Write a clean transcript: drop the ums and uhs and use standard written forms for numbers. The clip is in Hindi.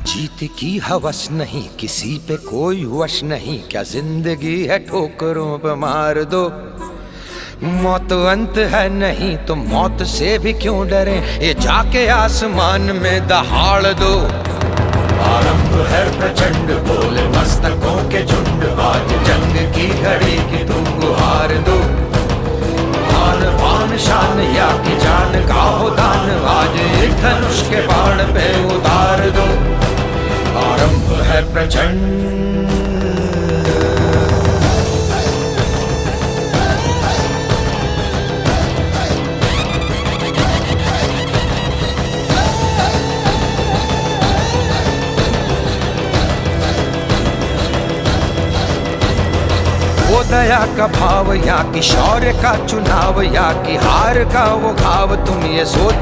जीत की हवस नहीं, किसी पे कोई वश नहीं, क्या जिंदगी है ठोकरों पे मार दो। मौत अंत है नहीं तो मौत से भी क्यों डरे, ये जाके आसमान में दहाड़ दो। आरंभ है प्रचंड बोले मस्तकों के झुंड, आज जंग की घड़ी की तुम गुहार दो। आन बान शान या की जान का हो दान, आज एक धनुष के बाण पे उतार दो। आरंभ है प्रचंड। वो दया का भाव या कि शौर्य का चुनाव, या कि हार का वो घाव, तुम ये सोच